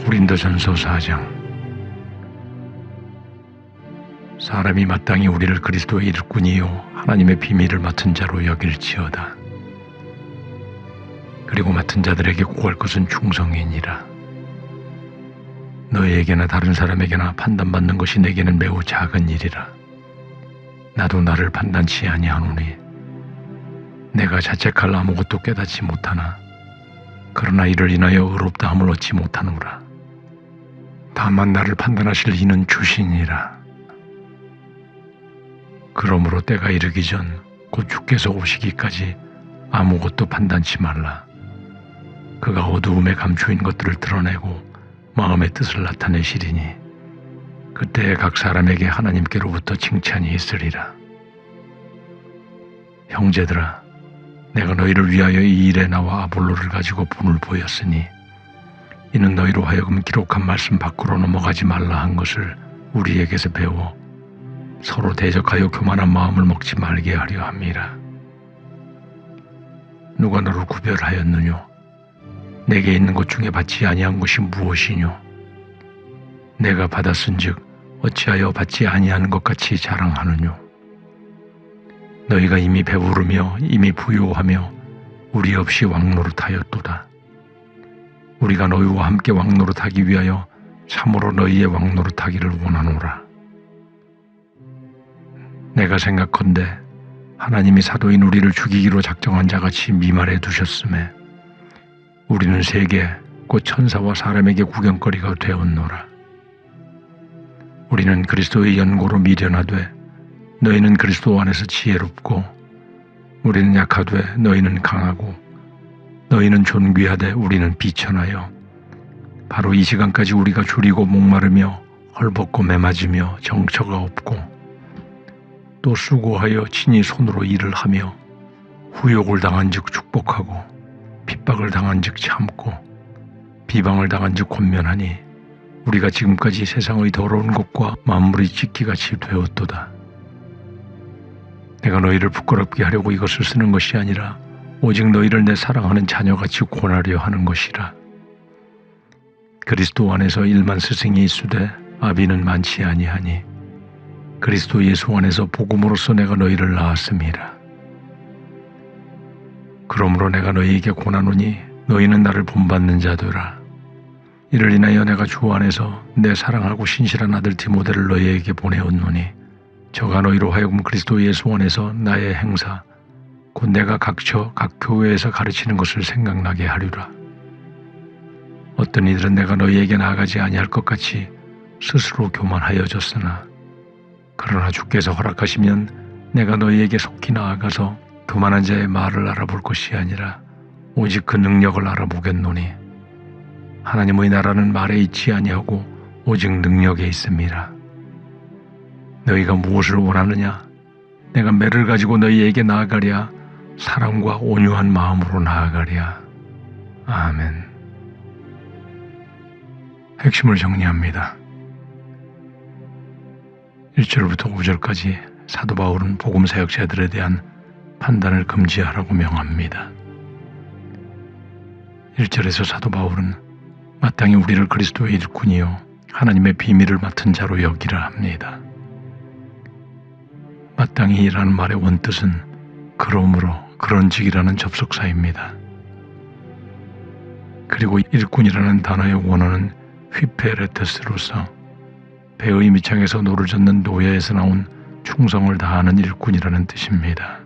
고린도전서 4장. 사람이 마땅히 우리를 그리스도의 일꾼이요 하나님의 비밀을 맡은 자로 여길지어다. 그리고 맡은 자들에게 구할 것은 충성이니라. 너희에게나 다른 사람에게나 판단받는 것이 내게는 매우 작은 일이라. 나도 나를 판단치 아니하노니 내가 자책할 아무것도 깨닫지 못하나 그러나 이를 인하여 의롭다함을 얻지 못하노라. 다만 나를 판단하실 이는 주시니라. 그러므로 때가 이르기 전 곧 주께서 오시기까지 아무것도 판단치 말라. 그가 어두움에 감추인 것들을 드러내고 마음의 뜻을 나타내시리니 그때에 각 사람에게 하나님께로부터 칭찬이 있으리라. 형제들아, 내가 너희를 위하여 이 일에 나와 아볼로를 가지고 분을 보였으니 이는 너희로 하여금 기록한 말씀 밖으로 넘어가지 말라 한 것을 우리에게서 배워 서로 대적하여 교만한 마음을 먹지 말게 하려 함이라. 누가 너를 구별하였느뇨? 내게 있는 것 중에 받지 아니한 것이 무엇이뇨? 내가 받았은즉 어찌하여 받지 아니하는 것 같이 자랑하느뇨? 너희가 이미 배부르며 이미 부요하며 우리 없이 왕노릇하였도다. 우리가 너희와 함께 왕노릇하기 위하여 참으로 너희의 왕노릇하기를 원하노라. 내가 생각컨대 하나님이 사도인 우리를 죽이기로 작정한 자같이 미말해 두셨음에 우리는 세계 곧 천사와 사람에게 구경거리가 되었노라. 우리는 그리스도의 연고로 미련하되 너희는 그리스도 안에서 지혜롭고 우리는 약하되 너희는 강하고 너희는 존귀하되 우리는 비천하여 바로 이 시간까지 우리가 줄이고 목마르며 헐벗고 매맞으며 정처가 없고 또 수고하여 친히 손으로 일을 하며 후욕을 당한 즉 축복하고 핍박을 당한 즉 참고 비방을 당한 즉 권면하니 우리가 지금까지 세상의 더러운 것과 만물의 찢기같이 되었도다. 내가 너희를 부끄럽게 하려고 이것을 쓰는 것이 아니라 오직 너희를 내 사랑하는 자녀같이 권하려 하는 것이라. 그리스도 안에서 일만 스승이 있으되 아비는 많지 아니하니 그리스도 예수 안에서 복음으로써 내가 너희를 낳았음이라. 그러므로 내가 너희에게 권하노니 너희는 나를 본받는 자되라. 이를 인하여 내가 주 안에서 내 사랑하고 신실한 아들 디모데를 너희에게 보내었노니 저가 너희로 하여금 그리스도 예수 안에서 나의 행사 곧 내가 각처 각 교회에서 가르치는 것을 생각나게 하리라. 어떤 이들은 내가 너희에게 나아가지 아니할 것 같이 스스로 교만하여졌으나 그러나 주께서 허락하시면 내가 너희에게 속히 나아가서 교만한 자의 말을 알아볼 것이 아니라 오직 그 능력을 알아보겠노니 하나님의 나라는 말에 있지 아니하고 오직 능력에 있음이라. 너희가 무엇을 원하느냐? 내가 매를 가지고 너희에게 나아가랴? 사랑과 온유한 마음으로 나아가랴? 아멘. 핵심을 정리합니다. 1절부터 5절까지 사도 바울은 복음 사역자들에 대한 판단을 금지하라고 명합니다. 1절에서 사도 바울은 마땅히 우리를 그리스도의 일꾼이요 하나님의 비밀을 맡은 자로 여기라 합니다. 마땅히라는 말의 원뜻은 그러므로 그런즉이라는 접속사입니다. 그리고 일꾼이라는 단어의 원어는 휘페레테스로서 배의 밑창에서 노를 젓는 노예에서 나온 충성을 다하는 일꾼이라는 뜻입니다.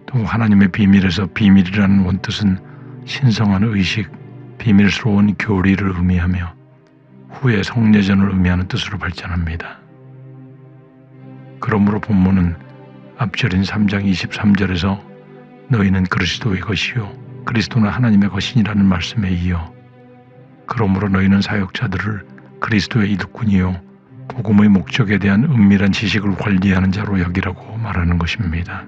또 하나님의 비밀에서 비밀이라는 원뜻은 신성한 의식, 비밀스러운 교리를 의미하며 후에 성례전을 의미하는 뜻으로 발전합니다. 그러므로 본문은 앞절인 3장 23절에서 너희는 그리스도의 것이요 그리스도는 하나님의 것이니라는 말씀에 이어 그러므로 너희는 사역자들을 그리스도의 일꾼이요 복음의 목적에 대한 은밀한 지식을 관리하는 자로 여기라고 말하는 것입니다.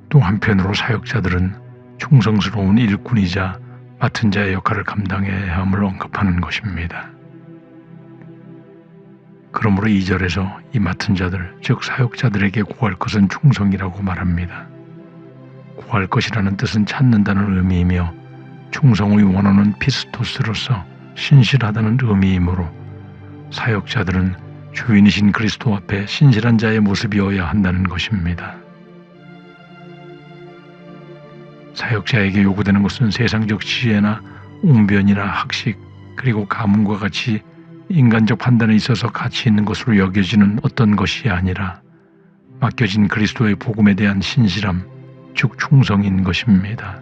또 한편으로 사역자들은 충성스러운 일꾼이자 맡은 자의 역할을 감당해야 함을 언급하는 것입니다. 그러므로 2절에서 이 맡은 자들, 즉 사역자들에게 구할 것은 충성이라고 말합니다. 구할 것이라는 뜻은 찾는다는 의미이며 충성의 원어는 피스토스로서 신실하다는 의미이므로 사역자들은 주인이신 그리스도 앞에 신실한 자의 모습이어야 한다는 것입니다. 사역자에게 요구되는 것은 세상적 지혜나 웅변이나 학식 그리고 가문과 같이 인간적 판단에 있어서 가치 있는 것으로 여겨지는 어떤 것이 아니라 맡겨진 그리스도의 복음에 대한 신실함, 즉 충성인 것입니다.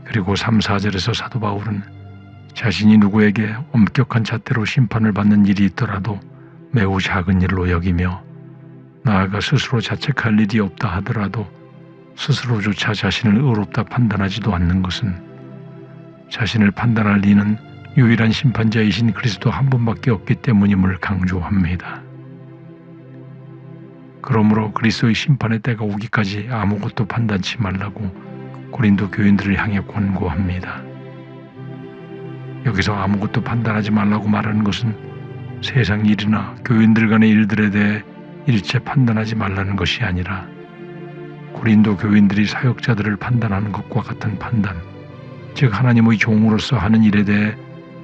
그리고 3, 4절에서 사도 바울은 자신이 누구에게 엄격한 잣대로 심판을 받는 일이 있더라도 매우 작은 일로 여기며 나아가 스스로 자책할 일이 없다 하더라도 스스로조차 자신을 의롭다 판단하지도 않는 것은 자신을 판단할 이는 유일한 심판자이신 그리스도 한 분밖에 없기 때문임을 강조합니다. 그러므로 그리스도의 심판의 때가 오기까지 아무것도 판단치 말라고 고린도 교인들을 향해 권고합니다. 여기서 아무것도 판단하지 말라고 말하는 것은 세상 일이나 교인들 간의 일들에 대해 일체 판단하지 말라는 것이 아니라 고린도 교인들이 사역자들을 판단하는 것과 같은 판단, 즉 하나님의 종으로서 하는 일에 대해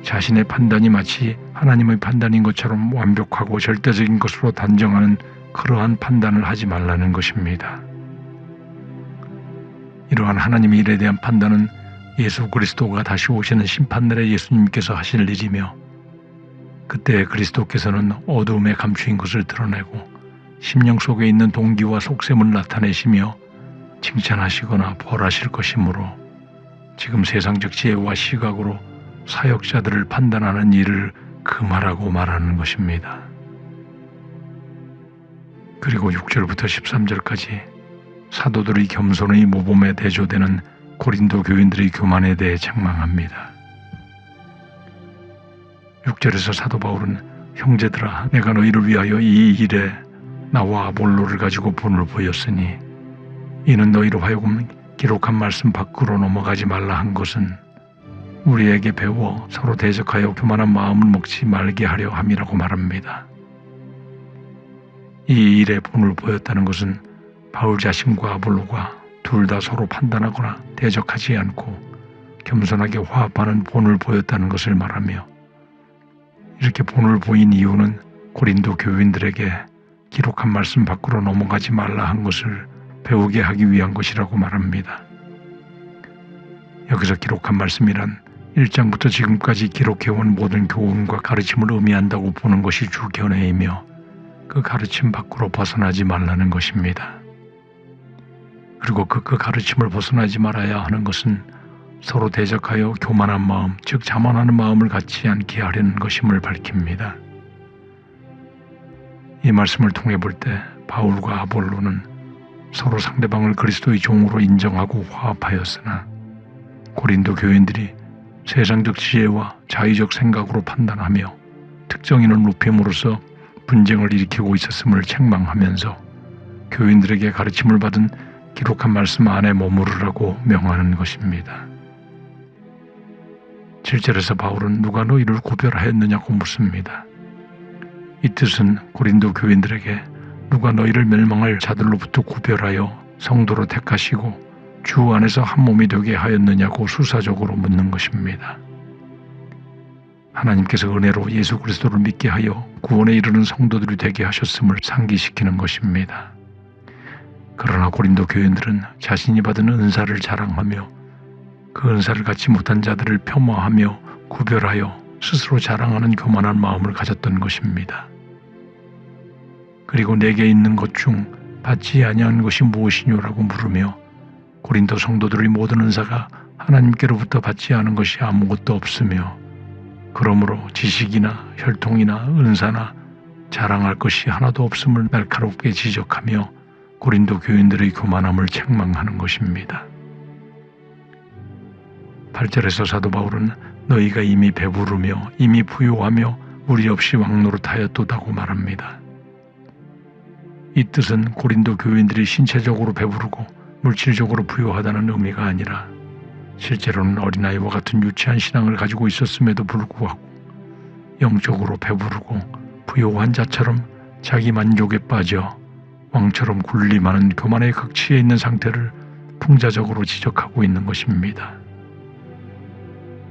자신의 판단이 마치 하나님의 판단인 것처럼 완벽하고 절대적인 것으로 단정하는 그러한 판단을 하지 말라는 것입니다. 이러한 하나님의 일에 대한 판단은 예수 그리스도가 다시 오시는 심판날에 예수님께서 하실 일이며 그때 그리스도께서는 어두움에 감추인 것을 드러내고 심령 속에 있는 동기와 속셈을 나타내시며 칭찬하시거나 벌하실 것이므로 지금 세상적 지혜와 시각으로 사역자들을 판단하는 일을 금하라고 말하는 것입니다. 그리고 6절부터 13절까지 사도들의 겸손의 모범에 대조되는 고린도 교인들의 교만에 대해 책망합니다. 6절에서 사도 바울은 형제들아 내가 너희를 위하여 이 일에 나와 아볼로를 가지고 본을 보였으니 이는 너희로 하여금 기록한 말씀 밖으로 넘어가지 말라 한 것은 우리에게 배워 서로 대적하여 교만한 마음을 먹지 말게 하려 함이라고 말합니다. 이 일에 본을 보였다는 것은 바울 자신과 아볼로가 둘 다 서로 판단하거나 대적하지 않고 겸손하게 화합하는 본을 보였다는 것을 말하며 이렇게 본을 보인 이유는 고린도 교인들에게 기록한 말씀 밖으로 넘어가지 말라 한 것을 배우게 하기 위한 것이라고 말합니다. 여기서 기록한 말씀이란 1장부터 지금까지 기록해온 모든 교훈과 가르침을 의미한다고 보는 것이 주 견해이며 그 가르침 밖으로 벗어나지 말라는 것입니다. 그리고 그 가르침을 벗어나지 말아야 하는 것은 서로 대적하여 교만한 마음, 즉 자만하는 마음을 갖지 않게 하려는 것임을 밝힙니다. 이 말씀을 통해 볼 때 바울과 아볼로는 서로 상대방을 그리스도의 종으로 인정하고 화합하였으나 고린도 교인들이 세상적 지혜와 자의적 생각으로 판단하며 특정인을 높임으로써 분쟁을 일으키고 있었음을 책망하면서 교인들에게 가르침을 받은 기록한 말씀 안에 머무르라고 명하는 것입니다. 7절에서 바울은 누가 너희를 구별하였느냐고 묻습니다. 이 뜻은 고린도 교인들에게 누가 너희를 멸망할 자들로부터 구별하여 성도로 택하시고 주 안에서 한 몸이 되게 하였느냐고 수사적으로 묻는 것입니다. 하나님께서 은혜로 예수 그리스도를 믿게 하여 구원에 이르는 성도들이 되게 하셨음을 상기시키는 것입니다. 그러나 고린도 교인들은 자신이 받은 은사를 자랑하며 그 은사를 갖지 못한 자들을 폄하하며 구별하여 스스로 자랑하는 교만한 마음을 가졌던 것입니다. 그리고 내게 있는 것 중 받지 아니한 것이 무엇이뇨라고 물으며 고린도 성도들의 모든 은사가 하나님께로부터 받지 않은 것이 아무것도 없으며 그러므로 지식이나 혈통이나 은사나 자랑할 것이 하나도 없음을 날카롭게 지적하며 고린도 교인들의 교만함을 책망하는 것입니다. 8절에서 사도 바울은 너희가 이미 배부르며 이미 부요하며 우리 없이 왕노릇하였도다고 말합니다. 이 뜻은 고린도 교인들이 신체적으로 배부르고 물질적으로 부요하다는 의미가 아니라 실제로는 어린아이와 같은 유치한 신앙을 가지고 있었음에도 불구하고 영적으로 배부르고 부요한 자처럼 자기 만족에 빠져 왕처럼 군림하는 교만의 극치에 있는 상태를 풍자적으로 지적하고 있는 것입니다.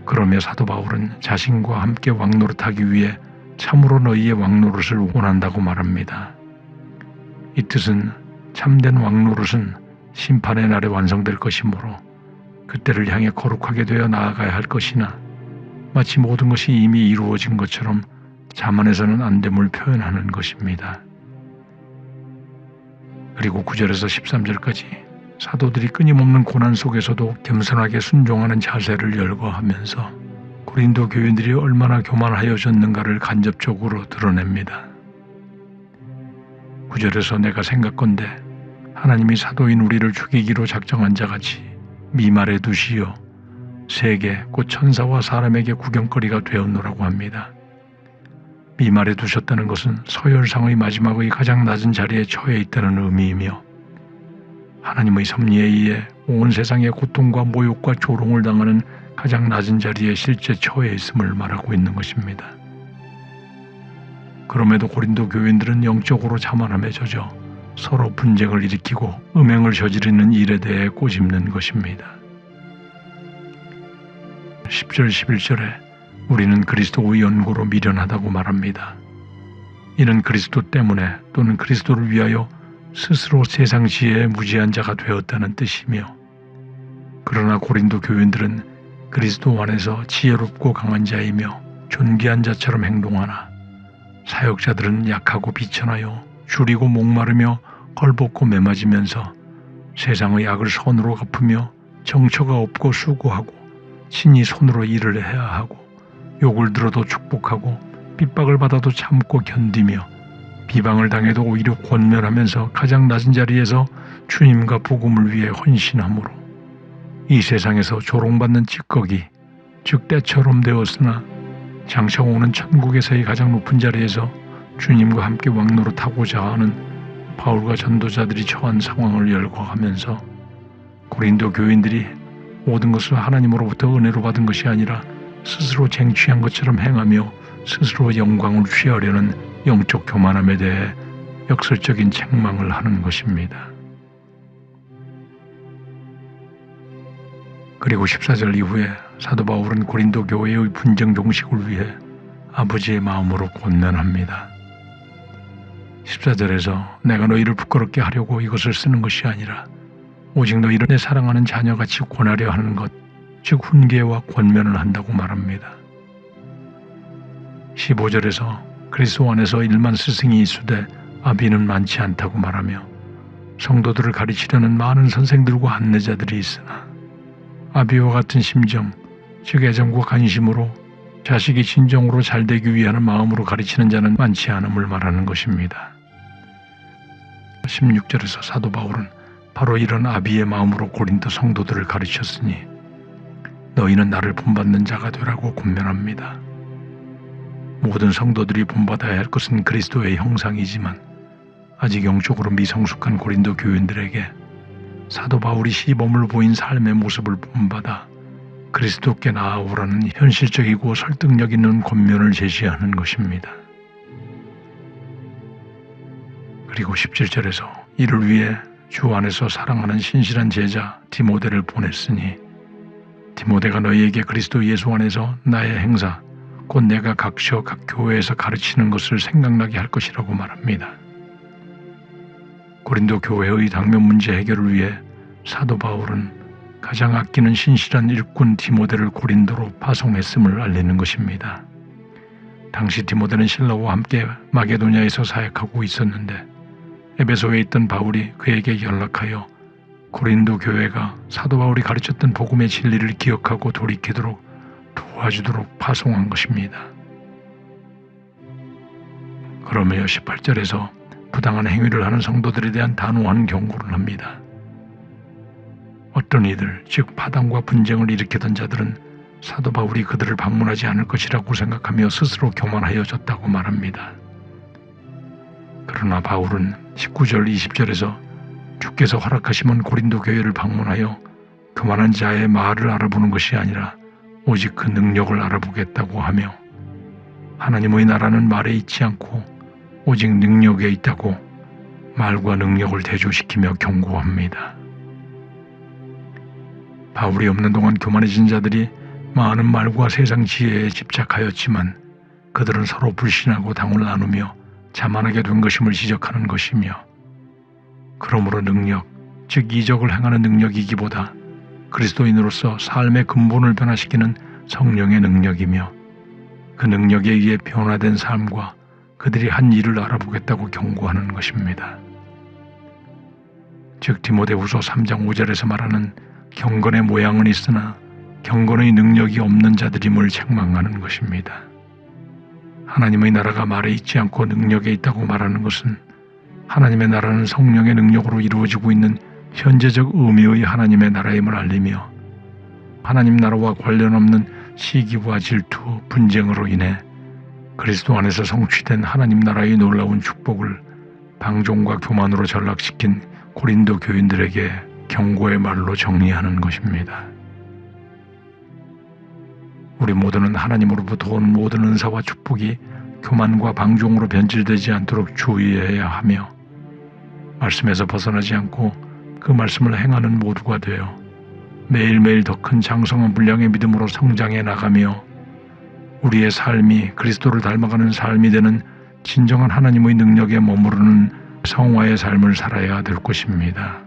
그러며 사도 바울은 자신과 함께 왕노릇하기 위해 참으로 너희의 왕노릇을 원한다고 말합니다. 이 뜻은 참된 왕노릇은 심판의 날에 완성될 것이므로 그때를 향해 거룩하게 되어 나아가야 할 것이나 마치 모든 것이 이미 이루어진 것처럼 자만해서는 안 됨을 표현하는 것입니다. 그리고 9절에서 13절까지 사도들이 끊임없는 고난 속에서도 겸손하게 순종하는 자세를 열거하면서 고린도 교인들이 얼마나 교만하여졌는가를 간접적으로 드러냅니다. 9절에서 내가 생각건대 하나님이 사도인 우리를 죽이기로 작정한 자같이 미말에 두시어 세계 곧 천사와 사람에게 구경거리가 되었노라고 합니다. 미말에 두셨다는 것은 서열상의 마지막의 가장 낮은 자리에 처해 있다는 의미이며 하나님의 섭리에 의해 온 세상의 고통과 모욕과 조롱을 당하는 가장 낮은 자리에 실제 처해 있음을 말하고 있는 것입니다. 그럼에도 고린도 교인들은 영적으로 자만함에 젖어 서로 분쟁을 일으키고 음행을 저지르는 일에 대해 꼬집는 것입니다. 10절 11절에 우리는 그리스도의 연고로 미련하다고 말합니다. 이는 그리스도 때문에 또는 그리스도를 위하여 스스로 세상 지혜에 무지한 자가 되었다는 뜻이며 그러나 고린도 교인들은 그리스도 안에서 지혜롭고 강한 자이며 존귀한 자처럼 행동하나 사역자들은 약하고 비천하여 줄이고 목마르며 헐벗고 매맞으면서 세상의 악을 선으로 갚으며 정처가 없고 수고하고 친히 손으로 일을 해야 하고 욕을 들어도 축복하고 핍박을 받아도 참고 견디며 비방을 당해도 오히려 권면하면서 가장 낮은 자리에서 주님과 복음을 위해 헌신함으로 이 세상에서 조롱받는 찌꺼기 즉 때처럼 되었으나 장차 오는 천국에서의 가장 높은 자리에서 주님과 함께 왕노릇하고자 하는 바울과 전도자들이 처한 상황을 열거하면서 고린도 교인들이 모든 것을 하나님으로부터 은혜로 받은 것이 아니라 스스로 쟁취한 것처럼 행하며 스스로 영광을 취하려는 영적 교만함에 대해 역설적인 책망을 하는 것입니다. 그리고 14절 이후에 사도 바울은 고린도 교회의 분쟁 종식을 위해 아버지의 마음으로 권면합니다. 14절에서 내가 너희를 부끄럽게 하려고 이것을 쓰는 것이 아니라 오직 너희를 내 사랑하는 자녀같이 권하려 하는 것, 즉 훈계와 권면을 한다고 말합니다. 15절에서 그리스도 안에서 일만 스승이 있으되 아비는 많지 않다고 말하며 성도들을 가르치려는 많은 선생들과 안내자들이 있으나 아비와 같은 심정, 즉 애정과 관심으로 자식이 진정으로 잘되기 위한 마음으로 가르치는 자는 많지 않음을 말하는 것입니다. 16절에서 사도 바울은 바로 이런 아비의 마음으로 고린도 성도들을 가르쳤으니 너희는 나를 본받는 자가 되라고 권면합니다. 모든 성도들이 본받아야 할 것은 그리스도의 형상이지만 아직 영적으로 미성숙한 고린도 교인들에게 사도 바울이 시범을 보인 삶의 모습을 본받아 그리스도께 나아오라는 현실적이고 설득력 있는 권면을 제시하는 것입니다. 그리고 17절에서 이를 위해 주 안에서 사랑하는 신실한 제자 디모데를 보냈으니 디모데가 너희에게 그리스도 예수 안에서 나의 행사 곧 내가 각처 각 교회에서 가르치는 것을 생각나게 할 것이라고 말합니다. 고린도 교회의 당면 문제 해결을 위해 사도 바울은 가장 아끼는 신실한 일꾼 디모데를 고린도로 파송했음을 알리는 것입니다. 당시 디모데는 신라와 함께 마게도냐에서 사역하고 있었는데 에베소에 있던 바울이 그에게 연락하여 고린도 교회가 사도 바울이 가르쳤던 복음의 진리를 기억하고 돌이키도록 도와주도록 파송한 것입니다. 그러며 18절에서 부당한 행위를 하는 성도들에 대한 단호한 경고를 합니다. 어떤 이들, 즉 파당과 분쟁을 일으키던 자들은 사도 바울이 그들을 방문하지 않을 것이라고 생각하며 스스로 교만하여졌다고 말합니다. 그러나 바울은 19절 20절에서 주께서 허락하시면 고린도 교회를 방문하여 교만한 자의 말을 알아보는 것이 아니라 오직 그 능력을 알아보겠다고 하며 하나님의 나라는 말에 있지 않고 오직 능력에 있다고 말과 능력을 대조시키며 경고합니다. 바울이 없는 동안 교만해진 자들이 많은 말과 세상 지혜에 집착하였지만 그들은 서로 불신하고 당을 나누며 자만하게 된 것임을 지적하는 것이며, 그러므로 능력, 즉 이적을 행하는 능력이기보다 그리스도인으로서 삶의 근본을 변화시키는 성령의 능력이며, 그 능력에 의해 변화된 삶과 그들이 한 일을 알아보겠다고 경고하는 것입니다. 즉 디모데후서 3장 5절에서 말하는 경건의 모양은 있으나 경건의 능력이 없는 자들임을 책망하는 것입니다. 하나님의 나라가 말에 있지 않고 능력에 있다고 말하는 것은 하나님의 나라는 성령의 능력으로 이루어지고 있는 현재적 의미의 하나님의 나라임을 알리며, 하나님 나라와 관련 없는 시기와 질투, 분쟁으로 인해 그리스도 안에서 성취된 하나님 나라의 놀라운 축복을 방종과 교만으로 전락시킨 고린도 교인들에게 경고의 말로 정리하는 것입니다. 우리 모두는 하나님으로부터 온 모든 은사와 축복이 교만과 방종으로 변질되지 않도록 주의해야 하며, 말씀에서 벗어나지 않고 그 말씀을 행하는 모두가 되어 매일매일 더 큰 장성한 분량의 믿음으로 성장해 나가며 우리의 삶이 그리스도를 닮아가는 삶이 되는 진정한 하나님의 능력에 머무르는 성화의 삶을 살아야 될 것입니다.